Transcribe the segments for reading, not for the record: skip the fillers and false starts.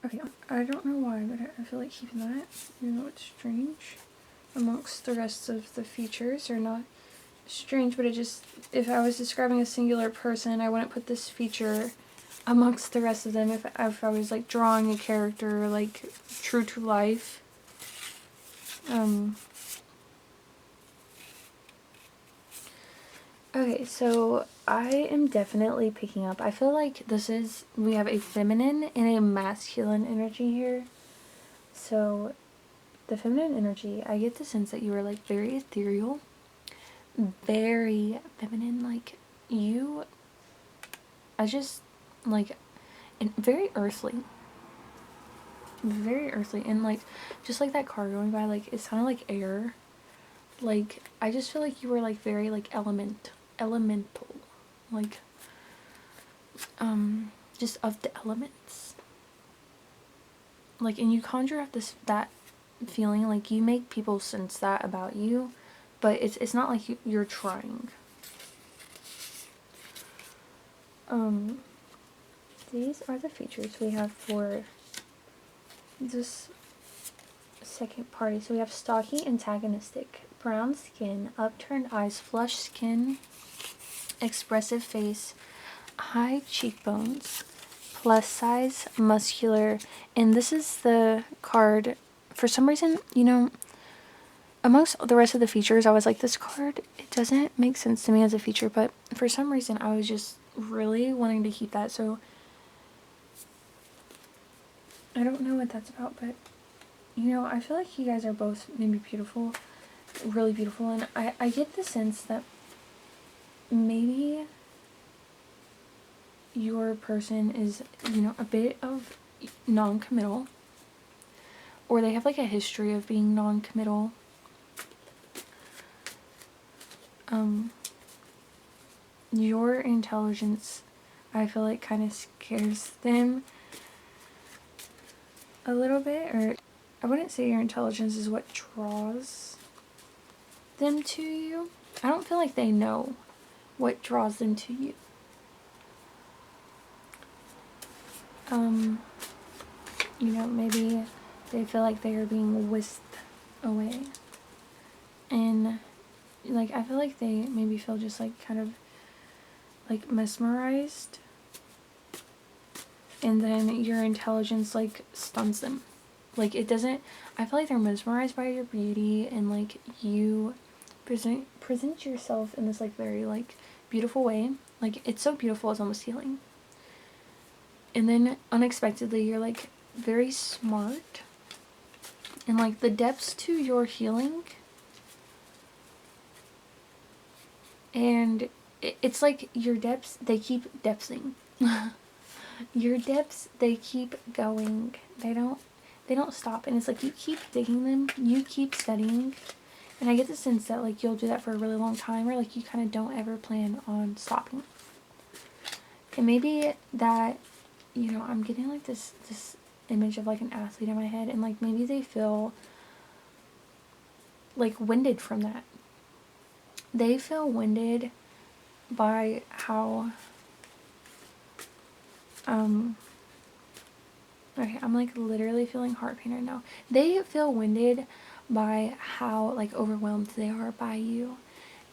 Okay, I don't know why, but I feel like keeping that, even though it's strange, amongst the rest of the features, are not strange, but it just, if I was describing a singular person, I wouldn't put this feature amongst the rest of them if I was like drawing a character like true to life. Okay, so I am definitely picking up, I feel like we have a feminine and a masculine energy here. So the feminine energy, I get the sense that you are like very ethereal, very feminine, like you, I just like, and very earthly, and like just like that car going by, like it sounded like air. Like I just feel like you were like very like elemental, like just of the elements, like, and you conjure up that feeling, like you make people sense that about you, but it's not like you're trying. These are the features we have for this second party. So we have stocky, antagonistic, brown skin, upturned eyes, flush skin, expressive face, high cheekbones, plus size, muscular, and this is the card, for some reason, you know, amongst the rest of the features, I was like, this card, it doesn't make sense to me as a feature, but for some reason, I was just really wanting to keep that, so I don't know what that's about, but, you know, I feel like you guys are both maybe beautiful, really beautiful, and I get the sense that maybe your person is, you know, a bit of non-committal, or they have like a history of being non-committal. Your intelligence, I feel like, kind of scares them a little bit, or I wouldn't say your intelligence is what draws them to you. I don't feel like they know what draws them to you. You know, maybe they feel like they are being whisked away, and like I feel like they maybe feel just like kind of like mesmerized, and then your intelligence like stuns them. Like it doesn't, I feel like they're mesmerized by your beauty, and like you present yourself in this like very like beautiful way. Like it's so beautiful, it's almost healing. And then unexpectedly you're like very smart, and like the depths to your healing, and it's like your depths, they keep depthsing. Your depths, they keep going, they don't stop, and it's like you keep digging them, you keep studying, and I get the sense that like you'll do that for a really long time, or like you kind of don't ever plan on stopping. And maybe that, you know, I'm getting like this image of like an athlete in my head, and like maybe they feel like winded from that. They feel winded by how okay, I'm like literally feeling heart pain right now. They feel winded by how like overwhelmed they are by you,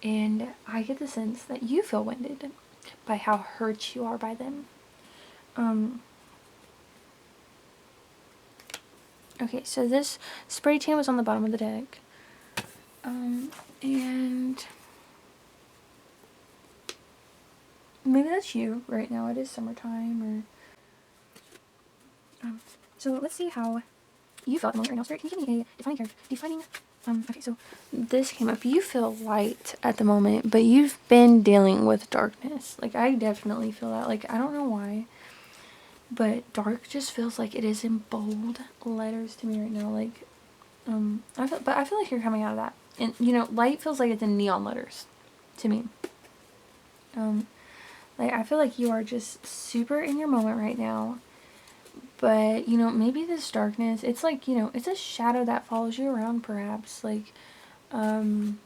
and I get the sense that you feel winded by how hurt you are by them. Okay, so this spray tan was on the bottom of the deck, and maybe that's you right now. It is summertime, or so let's see how you feel at the moment right now. Spirit, can you give me a defining character? Defining. Okay, so this came up. You feel light at the moment, but you've been dealing with darkness. Like, I definitely feel that. Like, I don't know why, but dark just feels like it is in bold letters to me right now. Like, I feel like you're coming out of that. And, you know, light feels like it's in neon letters to me. Like, I feel like you are just super in your moment right now. But, you know, maybe this darkness, it's like, you know, it's a shadow that follows you around, perhaps. Like, you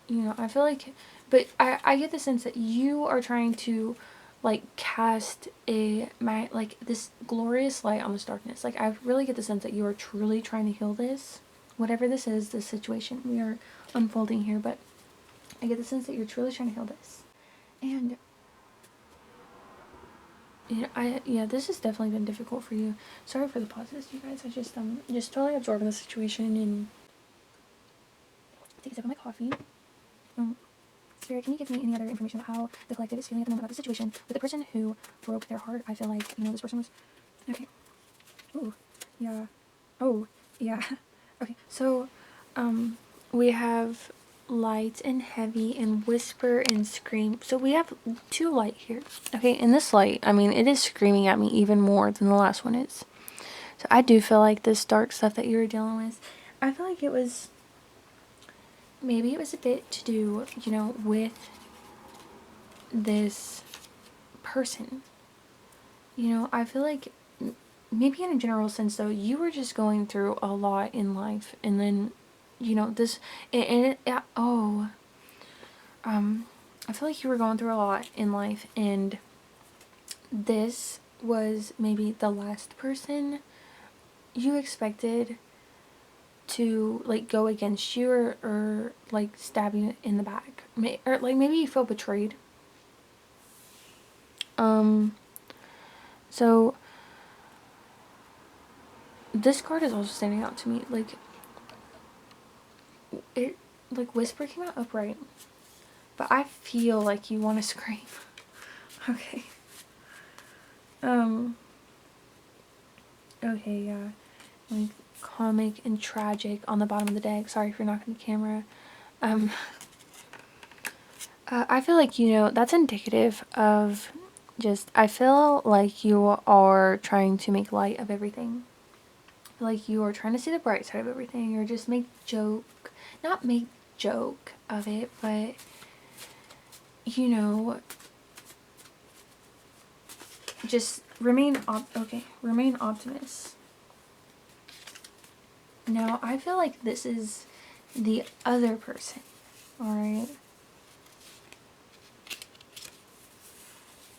know, I feel like, but I get the sense that you are trying to like cast like this glorious light on this darkness. Like I really get the sense that you are truly trying to heal this, whatever this is, this situation we are unfolding here. But I get the sense that you're truly trying to heal this, and yeah, this has definitely been difficult for you. Sorry for the pauses, you guys. I just totally absorbing the situation and take a sip of my coffee. Spirit, can you give me any other information about how the collective is feeling at the moment about the situation with the person who broke their heart? I feel like, this person was... Okay. Oh, yeah. Oh, yeah. Okay, so, we have light and heavy and whisper and scream. So we have 2 light here. Okay, and this light, I mean, it is screaming at me even more than the last one is. So I do feel like this dark stuff that you were dealing with, I feel like maybe it was a bit to do, with this person. I feel like maybe in a general sense though, you were just going through a lot in life, and then this I feel like you were going through a lot in life, and this was maybe the last person you expected to like go against you, or like stab you in the back, or like maybe you feel betrayed. So this card is also standing out to me. Like it, like whisper came out upright, but I feel like you want to scream. Okay. Okay, yeah. Like comic and tragic on the bottom of the deck. Sorry for knocking the camera. I feel like, that's indicative of just, I feel like you are trying to make light of everything. Like you are trying to see the bright side of everything, or just not make joke of it, but, just remain optimist. Now, I feel like this is the other person, alright?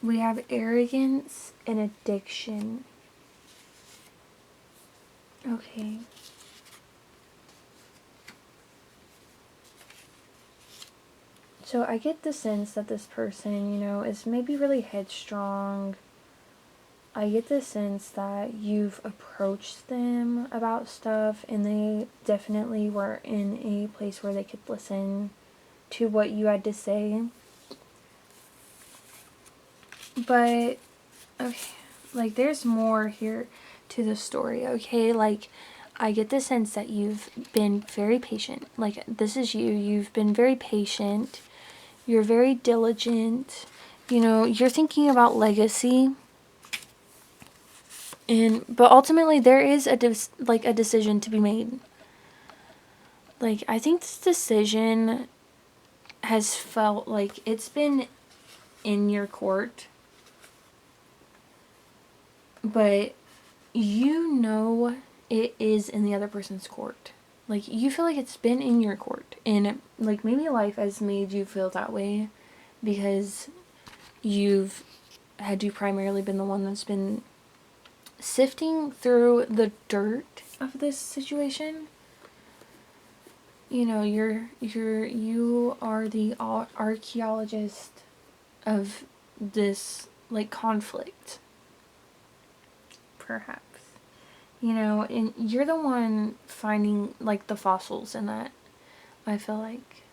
We have arrogance and addiction. Okay. So I get the sense that this person, is maybe really headstrong. I get the sense that you've approached them about stuff, and they definitely were in a place where they could listen to what you had to say. But, okay, like, there's more here to the story, okay? Like, I get the sense that you've been very patient. Like, this is you. You've been very patient. You're very diligent. You're thinking about legacy. But ultimately, there is a decision to be made. Like, I think this decision has felt like it's been in your court, but it is in the other person's court. Like, you feel like it's been in your court, and like maybe life has made you feel that way because had you primarily been the one that's been sifting through the dirt of this situation. You are the archaeologist of this, like, conflict, perhaps. And you're the one finding, like, the fossils in that, I feel like.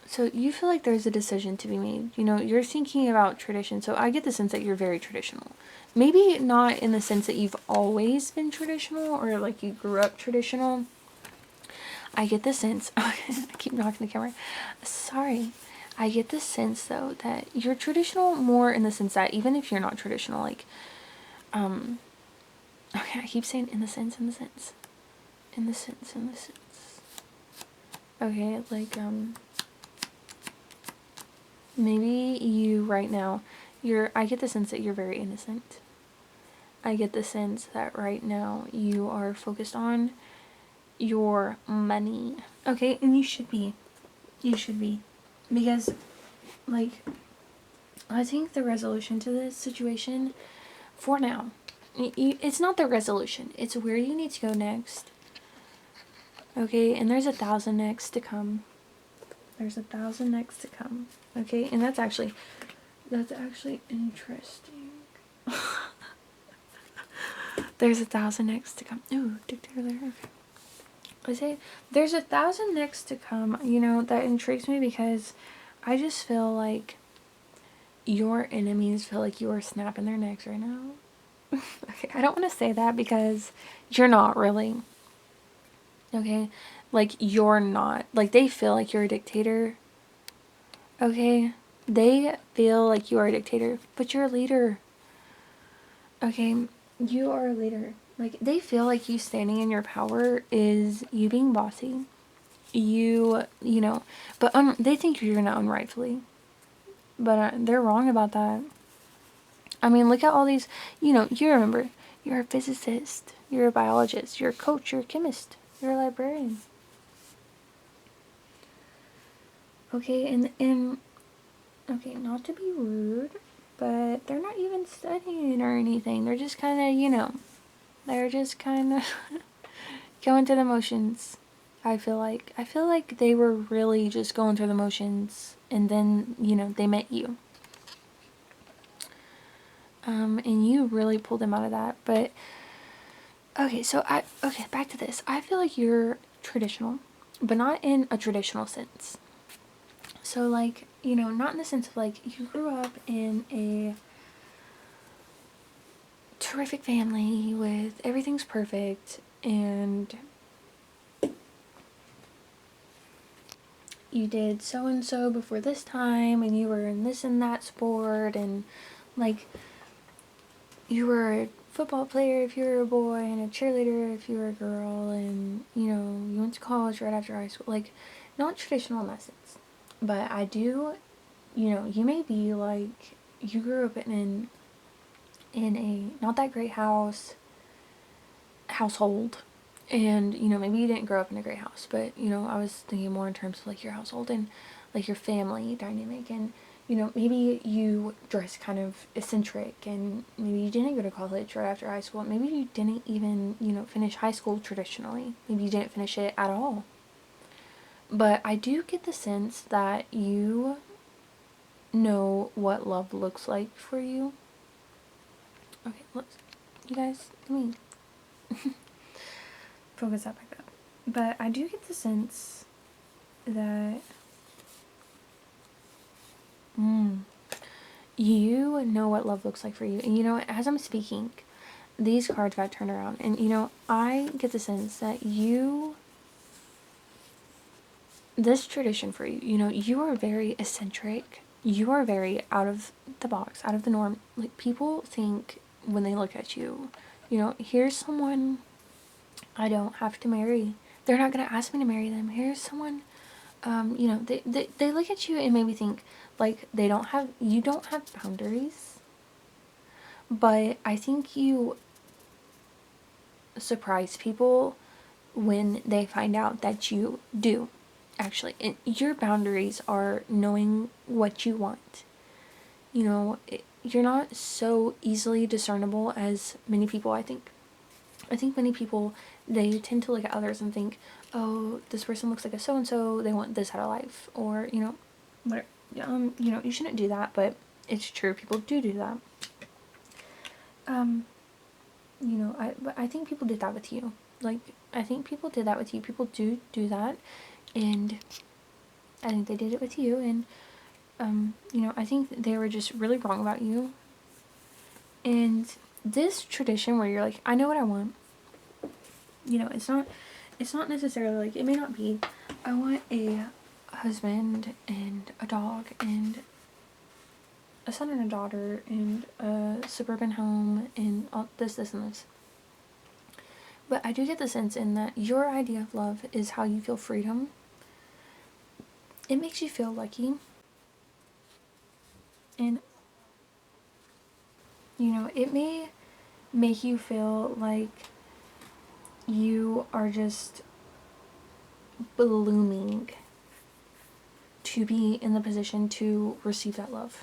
So you feel like there's a decision to be made. You're thinking about tradition, so I get the sense that you're very traditional. Maybe not in the sense that you've always been traditional, or, like, you grew up traditional. I get the sense, I keep knocking the camera, sorry. I get the sense, though, that you're traditional more in the sense that even if you're not traditional, like, okay, I keep saying in the sense. Okay, like, maybe you right now, I get the sense that you're very innocent. I get the sense that right now you are focused on your money. Okay, and you should be. Because, like, I think the resolution to this situation, for now, it's not the resolution. It's where you need to go next. Okay, and there's 1,000 next to come. There's 1,000 next to come. Okay, and that's actually interesting. There's 1,000 next to come. Ooh, dictator there. Okay. I say there's 1,000 next to come. You know, that intrigues me because I just feel like your enemies feel like you are snapping their necks right now. Okay, I don't want to say that because you're not really. Okay, like you're not. Like they feel like you're a dictator. Okay, they feel like you are a dictator, but you're a leader. Okay, you are a leader. Like they feel like you standing in your power is you being bossy. You know, but they think you're not unrightfully. But they're wrong about that. I mean, look at all these, you know, you remember, you're a physicist, you're a biologist, you're a coach, you're a chemist, you're a librarian. Okay, and okay, not to be rude, but they're not even studying or anything. They're just kind of, you know, they're just kind of going through the motions. I feel like they were really just going through the motions, and then, you know, they met you. And you really pulled them out of that. But okay, so okay, back to this. I feel like you're traditional, but not in a traditional sense. So like, you know, not in the sense of like you grew up in a terrific family with everything's perfect and you did so and so before this time and you were in this and that sport and like you were a football player if you were a boy and a cheerleader if you were a girl and you know you went to college right after high school, like not traditional in that sense, but I do, you know, you may be like you grew up in a not that great household and you know maybe you didn't grow up in a great house, but you know I was thinking more in terms of like your household and like your family dynamic and you know, maybe you dress kind of eccentric and maybe you didn't go to college right after high school. Maybe you didn't even, you know, finish high school traditionally. Maybe you didn't finish it at all. But I do get the sense that you know what love looks like for you. Okay, let's, you guys, let me focus that back up. But I do get the sense that you know what love looks like for you. And you know, as I'm speaking, these cards got turned around. And you know, I get the sense that this tradition for you, you know, you are very eccentric. You are very out of the box, out of the norm. Like, people think when they look at you, you know, here's someone I don't have to marry. They're not going to ask me to marry them. Here's someone, you know, they look at you and maybe think, like, you don't have boundaries. But I think you surprise people when they find out that you do. Actually, and your boundaries are knowing what you want. You know, you're not so easily discernible as many people, I think. I think many people, they tend to look at others and think, oh, this person looks like a so-and-so, they want this out of life. Or, you know, whatever. You know, you shouldn't do that, but it's true, people do that. You know, I think people did that with you. Like, I think people did that with you. People do that, and I think they did it with you, and, you know, I think they were just really wrong about you. And this tradition where you're like, I know what I want, you know, it's not necessarily, like, it may not be, I want a husband and a dog and a son and a daughter and a suburban home and all this and this. But I do get the sense in that your idea of love is how you feel freedom. It makes you feel lucky. And, you know, it may make you feel like you are just blooming to be in the position to receive that love.